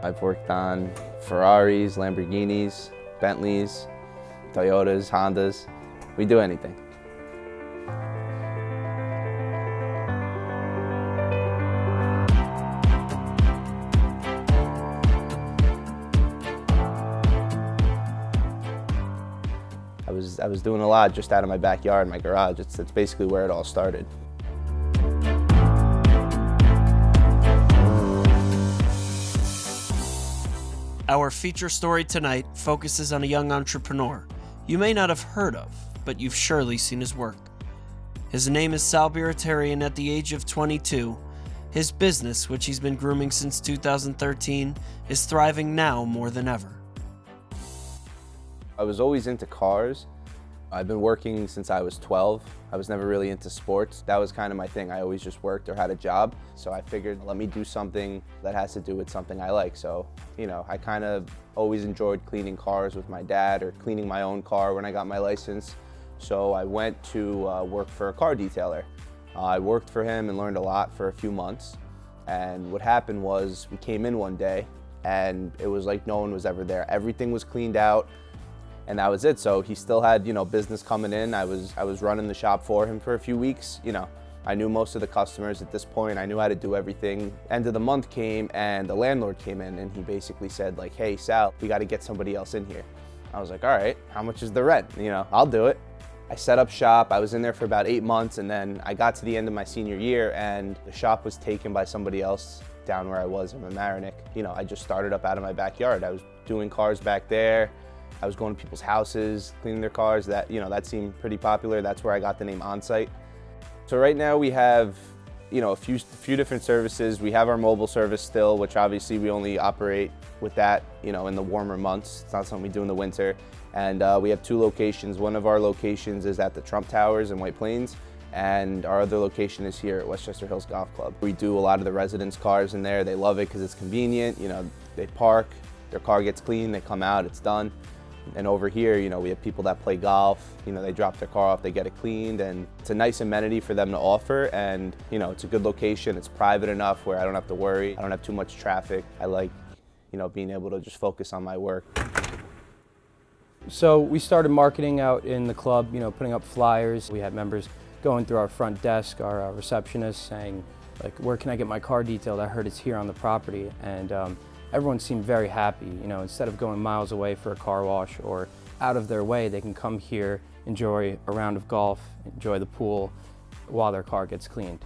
I've worked on Ferraris, Lamborghinis, Bentleys, Toyotas, Hondas. We do anything. I was doing a lot just out of my backyard, my garage. It's basically where it all started. Our feature story tonight focuses on a young entrepreneur you may not have heard of, but you've surely seen his work. His name is Sal Birateri, and at the age of 22, his business, which he's been grooming since 2013, is thriving now more than ever. I was always into cars. I've been working since I was 12. I was never really into sports. That was kind of my thing. I always just worked or had a job. So I figured, let me do something that has to do with something I like. So, I kind of always enjoyed cleaning cars with my dad or cleaning my own car when I got my license. So I went to work for a car detailer. I worked for him and learned a lot for a few months. And what happened was we came in one day and it was like no one was ever there. Everything was cleaned out. And that was it. So he still had, business coming in. I was running the shop for him for a few weeks. I knew most of the customers at this point. I knew how to do everything. End of the month came and the landlord came in and he basically said like, hey, Sal, we got to get somebody else in here. I was like, all right, how much is the rent? I'll do it. I set up shop. I was in there for about 8 months, and then I got to the end of my senior year and the shop was taken by somebody else down where I was in Mamaroneck. I just started up out of my backyard. I was doing cars back there. I was going to people's houses, cleaning their cars. That seemed pretty popular. That's where I got the name On-Site. So right now we have, a few different services. We have our mobile service still, which obviously we only operate with that, in the warmer months. It's not something we do in the winter. And we have 2 locations. One of our locations is at the Trump Towers in White Plains, and our other location is here at Westchester Hills Golf Club. We do a lot of the residents' cars in there. They love it because it's convenient. They park, their car gets clean, they come out, it's done. And over here, we have people that play golf. They drop their car off, they get it cleaned, and it's a nice amenity for them to offer. And it's a good location. It's private enough where I don't have to worry. I don't have too much traffic. I like, being able to just focus on my work. So we started marketing out in the club, putting up flyers. We had members going through our front desk, our receptionist, saying, like, where can I get my car detailed? I heard it's here on the property. And everyone seemed very happy. Instead of going miles away for a car wash or out of their way, they can come here, enjoy a round of golf, enjoy the pool while their car gets cleaned.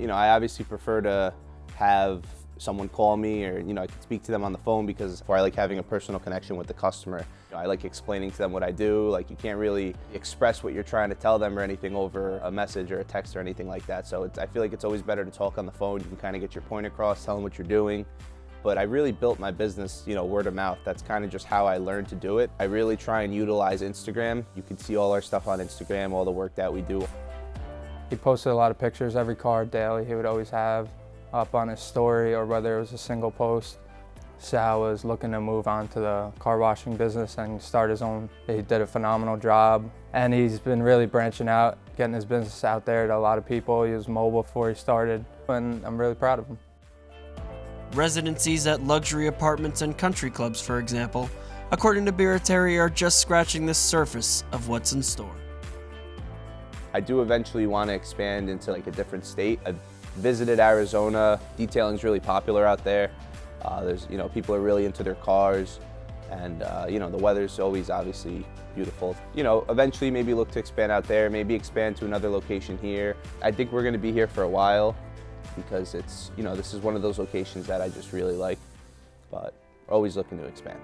I obviously prefer to have someone call me, or I can speak to them on the phone because I like having a personal connection with the customer. I like explaining to them what I do. Like, you can't really express what you're trying to tell them or anything over a message or a text or anything like that. So I feel like it's always better to talk on the phone. You can kind of get your point across, tell them what you're doing. But I really built my business, word of mouth. That's kind of just how I learned to do it. I really try and utilize Instagram. You can see all our stuff on Instagram, all the work that we do. He posted a lot of pictures every car daily. He would always have up on his story, or whether it was a single post. Sal was looking to move on to the car washing business and start his own. He did a phenomenal job, and he's been really branching out, getting his business out there to a lot of people. He was mobile before he started, and I'm really proud of him. Residencies at luxury apartments and country clubs, for example, according to Birateri, are just scratching the surface of what's in store. I do eventually want to expand into a different state. I've visited Arizona. Detailing's really popular out there. There's, people are really into their cars, and the weather's always obviously beautiful. Eventually maybe look to expand out there, maybe expand to another location here. I think we're going to be here for a while because it's, this is one of those locations that I just really like, but we're always looking to expand.